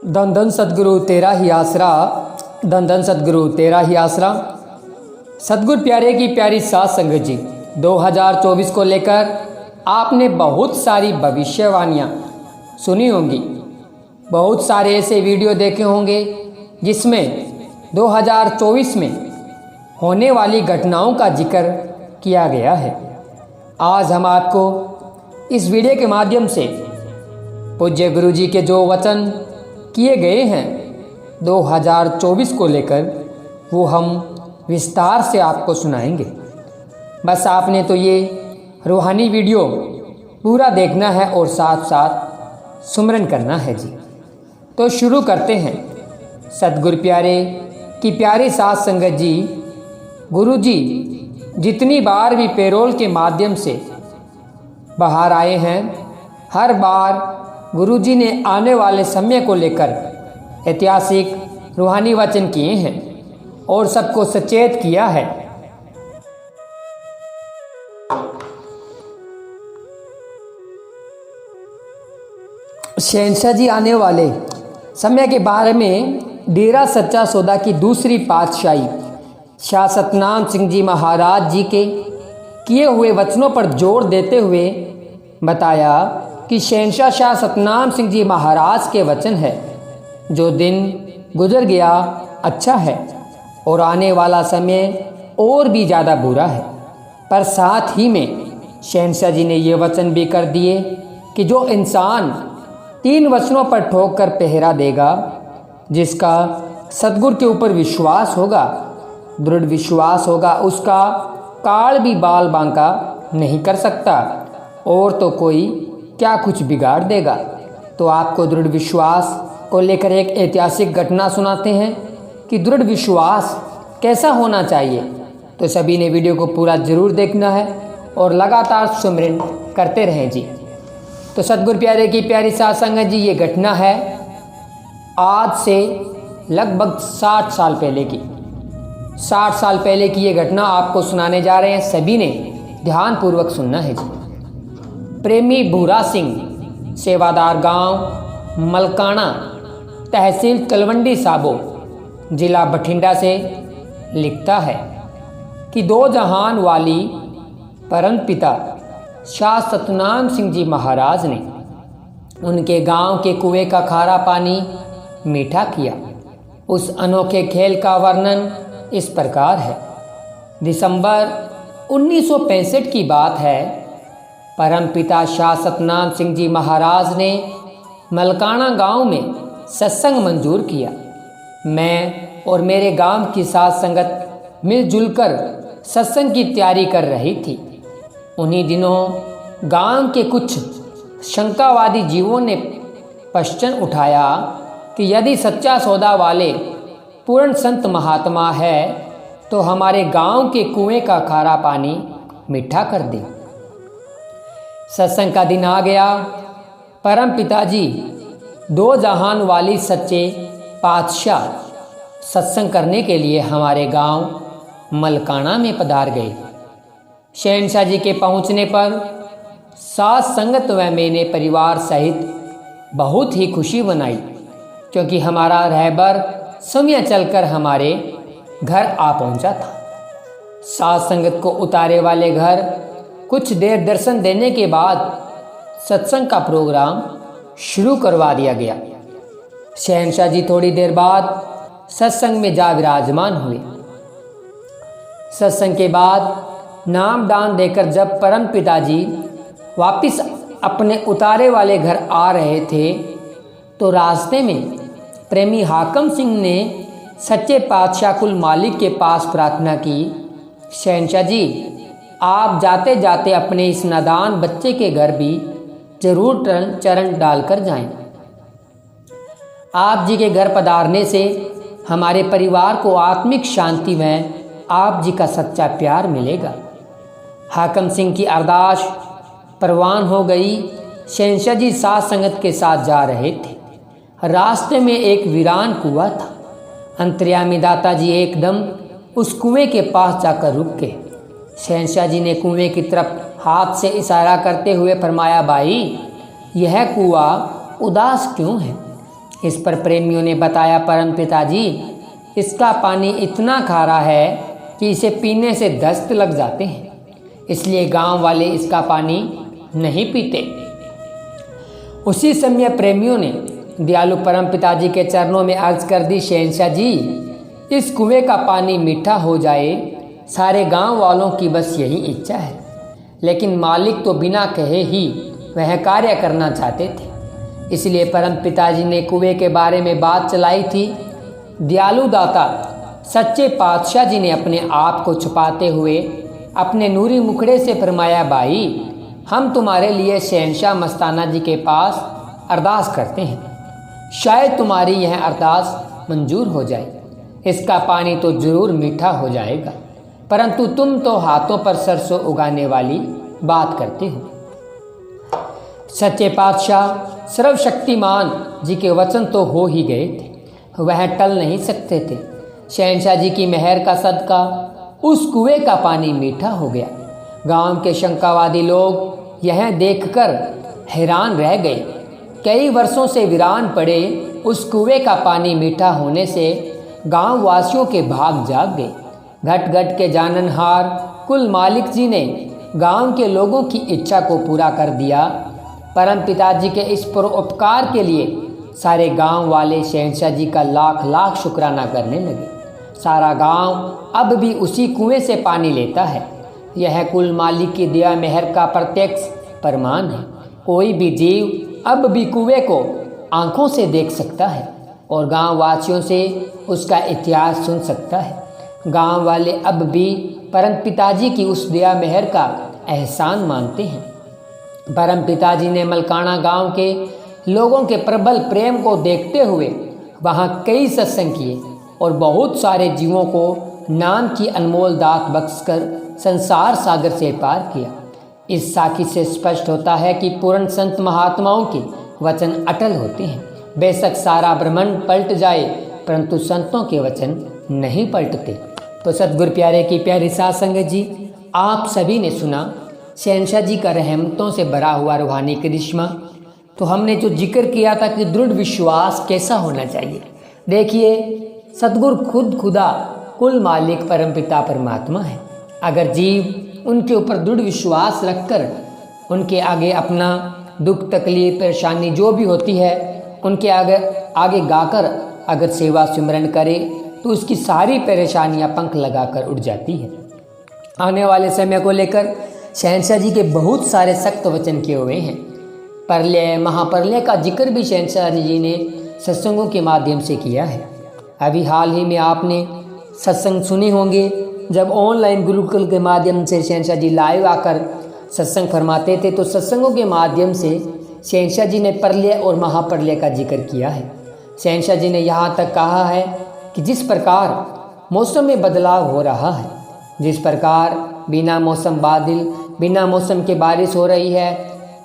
धन धन सतगुरु तेरा ही आसरा, धन धन सतगुरु तेरा ही आसरा। सतगुरु प्यारे की प्यारी साथ संगत जी, 2024 को लेकर आपने बहुत सारी भविष्यवाणियाँ सुनी होंगी, बहुत सारे ऐसे वीडियो देखे होंगे जिसमें 2024 में होने वाली घटनाओं का जिक्र किया गया है। आज हम आपको इस वीडियो के माध्यम से पूज्य गुरु जी के जो वचन किए गए हैं 2024 को लेकर वो हम विस्तार से आपको सुनाएंगे। बस आपने तो ये रूहानी वीडियो पूरा देखना है और साथ साथ सुमरन करना है जी। तो शुरू करते हैं। सतगुरु प्यारे की प्यारी साथ संगत जी, गुरु जी जितनी बार भी पेरोल के माध्यम से बाहर आए हैं, हर बार गुरु जी ने आने वाले समय को लेकर ऐतिहासिक रूहानी वचन किए हैं और सबको सचेत किया है। शहंशाह जी आने वाले समय के बारे में डेरा सच्चा सौदा की दूसरी पातशाही शाह सतनाम सिंह जी महाराज जी के किए हुए वचनों पर जोर देते हुए बताया कि शहंशाह शाह सतनाम सिंह जी महाराज के वचन है, जो दिन गुजर गया अच्छा है और आने वाला समय और भी ज़्यादा बुरा है। पर साथ ही में शहंशाह जी ने ये वचन भी कर दिए कि जो इंसान 3 वचनों पर ठोक कर पहरा देगा, जिसका सतगुरु के ऊपर विश्वास होगा, दृढ़ विश्वास होगा, उसका काल भी बाल बांका नहीं कर सकता और तो कोई क्या कुछ बिगाड़ देगा। तो आपको दृढ़ विश्वास को लेकर एक ऐतिहासिक घटना सुनाते हैं कि दृढ़ विश्वास कैसा होना चाहिए। तो सभी ने वीडियो को पूरा जरूर देखना है और लगातार सुमरन करते रहें जी। तो सतगुरु प्यारे की प्यारी साथ संगत जी, ये घटना है आज से लगभग 60 साल पहले की। 60 साल पहले की ये घटना आपको सुनाने जा रहे हैं, सभी ने ध्यानपूर्वक सुनना है जी। प्रेमी भूरा सिंह सेवादार गांव मलकाना, तहसील तलवंडी साबो, जिला बठिंडा से लिखता है कि 2 जहान वाली परम पिता शाह सतनाम सिंह जी महाराज ने उनके गांव के कुएं का खारा पानी मीठा किया। उस अनोखे खेल का वर्णन इस प्रकार है। दिसंबर 1965 की बात है। परमपिता शाह सतनाम सिंह जी महाराज ने मलकाना गांव में सत्संग मंजूर किया। मैं और मेरे गांव की साथ संगत मिलजुल कर सत्संग की तैयारी कर रही थी। उन्हीं दिनों गांव के कुछ शंकावादी जीवों ने प्रश्न उठाया कि यदि सच्चा सौदा वाले पूर्ण संत महात्मा है तो हमारे गांव के कुएं का खारा पानी मीठा कर दे। सत्संग का दिन आ गया। परम पिताजी 2 जहान वाली सच्चे पातशाह सत्संग करने के लिए हमारे गांव मलकाना में पधार गए। शहंशाह जी के पहुंचने पर साथ संगत व मैंने परिवार सहित बहुत ही खुशी मनाई, क्योंकि हमारा रहबर समय चलकर हमारे घर आ पहुंचा था। साथ संगत को उतारे वाले घर कुछ देर दर्शन देने के बाद सत्संग का प्रोग्राम शुरू करवा दिया गया। शहंशाह जी थोड़ी देर बाद सत्संग में जा विराजमान हुए। सत्संग के बाद नाम दान देकर जब परम पिताजी वापिस अपने उतारे वाले घर आ रहे थे तो रास्ते में प्रेमी हाकम सिंह ने सच्चे पातशाह कुल मालिक के पास प्रार्थना की, शहंशाह जी आप जाते जाते अपने इस नादान बच्चे के घर भी जरूर चरण डालकर जाएं। आप जी के घर पधारने से हमारे परिवार को आत्मिक शांति में आप जी का सच्चा प्यार मिलेगा। हाकम सिंह की अरदास परवान हो गई। शहंशाह जी साथ संगत के साथ जा रहे थे। रास्ते में एक वीरान कुआं था। अंतर्यामी दाता जी एकदम उस कुएं के पास जाकर रुक गए। शहंशाह जी ने कुएं की तरफ हाथ से इशारा करते हुए फरमाया, भाई यह कुआं उदास क्यों है? इस पर प्रेमियों ने बताया, परम पिताजी, इसका पानी इतना खारा है कि इसे पीने से दस्त लग जाते हैं, इसलिए गांव वाले इसका पानी नहीं पीते। उसी समय प्रेमियों ने दयालु परम पिताजी के चरणों में अर्ज कर दी, शहंशाह जी, इस कुएं का पानी मीठा हो जाए, सारे गांव वालों की बस यही इच्छा है। लेकिन मालिक तो बिना कहे ही वह कार्य करना चाहते थे, इसलिए परम पिताजी ने कुएं के बारे में बात चलाई थी। दयालु दाता सच्चे पातशाह जी ने अपने आप को छुपाते हुए अपने नूरी मुखड़े से फरमाया, भाई, हम तुम्हारे लिए शहंशाह मस्ताना जी के पास अरदास करते हैं, शायद तुम्हारी यह अरदास मंजूर हो जाए। इसका पानी तो जरूर मीठा हो जाएगा, परंतु तुम तो हाथों पर सरसों उगाने वाली बात करते हो। सच्चे पातशाह सर्वशक्तिमान जी के वचन तो हो ही गए थे, वह टल नहीं सकते थे। शहंशाह जी की मेहर का सदका उस कुएं का पानी मीठा हो गया। गांव के शंकावादी लोग यह देखकर हैरान रह गए। कई वर्षों से वीरान पड़े उस कुएं का पानी मीठा होने से गांव वासियों के भाग जाग गए। घट घट के जाननहार कुल मालिक जी ने गांव के लोगों की इच्छा को पूरा कर दिया। परम पिताजी के इस परोपकार के लिए सारे गांव वाले शहंशाह जी का लाख लाख शुक्राना करने लगे। सारा गांव अब भी उसी कुएं से पानी लेता है। यह कुल मालिक की दया मेहर का प्रत्यक्ष प्रमाण है। कोई भी जीव अब भी कुएं को आंखों से देख सकता है और गांव वासियों से उसका इतिहास सुन सकता है। गांव वाले अब भी परम पिताजी की उस दया मेहर का एहसान मानते हैं। परम पिताजी ने मलकाना गांव के लोगों के प्रबल प्रेम को देखते हुए वहां कई सत्संग किए और बहुत सारे जीवों को नाम की अनमोल दात बख्शकर संसार सागर से पार किया। इस साखी से स्पष्ट होता है कि पूर्ण संत महात्माओं के वचन अटल होते हैं। बेशक सारा ब्रह्मांड पलट जाए, परंतु संतों के वचन नहीं पलटते। तो सतगुरु प्यारे की प्यारी साध संगत जी, आप सभी ने सुना शहंशाह जी का रहमतों से भरा हुआ रूहानी करिश्मा। तो हमने जो जिक्र किया था कि दृढ़ विश्वास कैसा होना चाहिए, देखिए सतगुरु खुद खुदा कुल मालिक परमपिता परमात्मा है। अगर जीव उनके ऊपर दृढ़ विश्वास रखकर उनके आगे अपना दुख तकलीफ परेशानी जो भी होती है उनके आगे गाकर अगर सेवा सिमरन करे तो उसकी सारी परेशानियां पंख लगाकर उड़ जाती है। आने वाले समय को लेकर शहंशाह जी के बहुत सारे सख्त वचन किए हुए हैं। प्रलय महाप्रलय का जिक्र भी शहंशाह जी ने सत्संगों के माध्यम से किया है। अभी हाल ही में आपने सत्संग सुने होंगे, जब ऑनलाइन गुरुकुल के माध्यम से शहंशाह जी लाइव आकर सत्संग फरमाते थे, तो सत्संगों के माध्यम से शहंशाह जी ने प्रलय और महाप्रलय का जिक्र किया है। शहंशाह जी ने यहाँ तक कहा है कि जिस प्रकार मौसम में बदलाव हो रहा है, जिस प्रकार बिना मौसम बादल, बिना मौसम के बारिश हो रही है,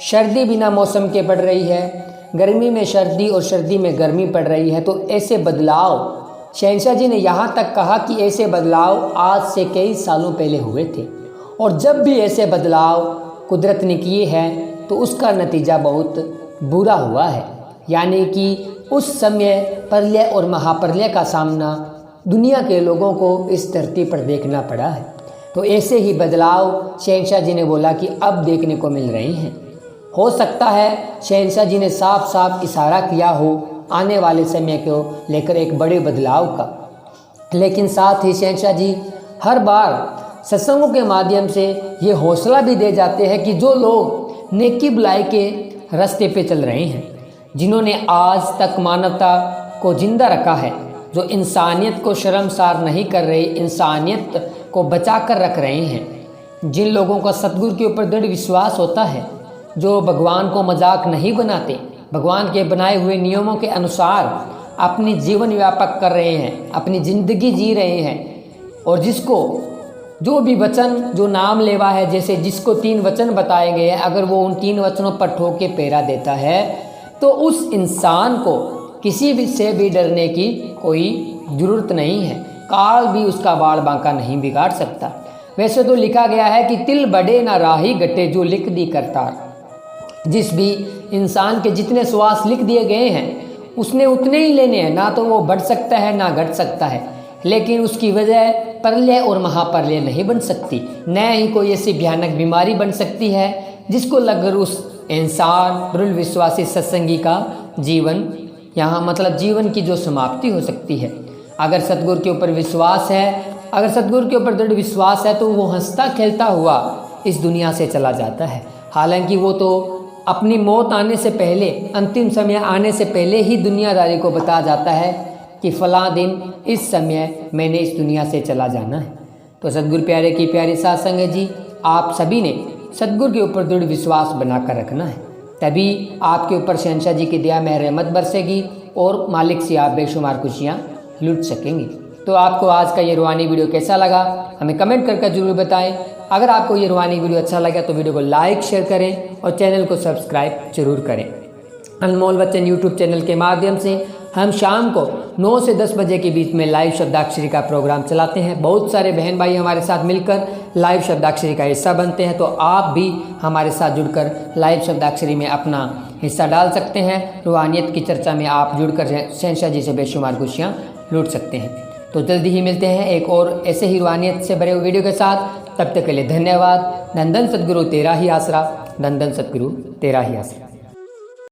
सर्दी बिना मौसम के पड़ रही है, गर्मी में सर्दी और सर्दी में गर्मी पड़ रही है, तो ऐसे बदलाव शहंशाह जी ने यहाँ तक कहा कि ऐसे बदलाव आज से कई सालों पहले हुए थे, और जब भी ऐसे बदलाव कुदरत ने किए हैं तो उसका नतीजा बहुत बुरा हुआ है। यानी कि उस समय प्रलय और महाप्रलय का सामना दुनिया के लोगों को इस धरती पर देखना पड़ा है। तो ऐसे ही बदलाव शहंशाह जी ने बोला कि अब देखने को मिल रहे हैं। हो सकता है शहंशाह जी ने साफ साफ इशारा किया हो आने वाले समय को लेकर एक बड़े बदलाव का, लेकिन साथ ही शहंशाह जी हर बार सत्संगों के माध्यम से ये हौसला भी दे जाते हैं कि जो लोग नेकी बुलाई के रास्ते पे चल रहे हैं, जिन्होंने आज तक मानवता को जिंदा रखा है, जो इंसानियत को शर्मसार नहीं कर रहे, इंसानियत को बचा कर रख रहे हैं, जिन लोगों का सतगुरु के ऊपर दृढ़ विश्वास होता है, जो भगवान को मजाक नहीं बनाते, भगवान के बनाए हुए नियमों के अनुसार अपनी जीवन व्यापक कर रहे हैं, अपनी ज़िंदगी जी रहे हैं, और जिसको जो भी वचन जो नाम लेवा है, जैसे जिसको 3 वचन बताए गए हैं, अगर वो उन 3 वचनों पर ठोक के पैरा देता है तो उस इंसान को किसी भी से भी डरने की कोई ज़रूरत नहीं है। काल भी उसका बाल बांका नहीं बिगाड़ सकता। वैसे तो लिखा गया है कि तिल बड़े ना राही गटे जो लिख दी करतार। जिस भी इंसान के जितने श्वास लिख दिए गए हैं उसने उतने ही लेने हैं, ना तो वो बढ़ सकता है ना घट सकता है, लेकिन उसकी वजह प्रलय और महाप्रलय नहीं बन सकती, न ही कोई ऐसी भयानक बीमारी बन सकती है जिसको लगकर उस इंसान दृढ़ विश्वासी सत्संगी का जीवन यहाँ मतलब जीवन की जो समाप्ति हो सकती है। अगर सतगुरु के ऊपर विश्वास है, अगर सतगुरु के ऊपर दृढ़ विश्वास है, तो वो हंसता खेलता हुआ इस दुनिया से चला जाता है। हालांकि वो तो अपनी मौत आने से पहले, अंतिम समय आने से पहले ही दुनियादारी को बता जाता है कि फलां दिन इस समय मैंने इस दुनिया से चला जाना है। तो सतगुरु प्यारे की प्यारी साध संगत जी, आप सभी ने सतगुरु के ऊपर दृढ़ विश्वास बनाकर रखना है, तभी आपके ऊपर शहंशाह जी की दया में रहमत बरसेगी और मालिक से आप बेशुमार खुशियाँ लूट सकेंगे। तो आपको आज का ये रूहानी वीडियो कैसा लगा हमें कमेंट करके जरूर बताएं। अगर आपको ये रूहानी वीडियो अच्छा लगा तो वीडियो को लाइक शेयर करें और चैनल को सब्सक्राइब जरूर करें। अनमोल वचन यूट्यूब चैनल के माध्यम से हम शाम को 9 से 10 बजे के बीच में लाइव शब्दाक्षरी का प्रोग्राम चलाते हैं। बहुत सारे बहन भाई हमारे साथ मिलकर लाइव शब्दाक्षरी का हिस्सा बनते हैं, तो आप भी हमारे साथ जुड़कर लाइव शब्दाक्षरी में अपना हिस्सा डाल सकते हैं। रूहानियत की चर्चा में आप जुड़कर शहंशाह जी से बेशुमार खुशियाँ लूट सकते हैं। तो जल्दी ही मिलते हैं एक और ऐसे ही रूहानियत से भरे हुए वीडियो के साथ। तब तक के लिए धन्यवाद। धन धन सतगुरु तेरा ही आसरा, धन धन सतगुरु तेरा ही आसरा।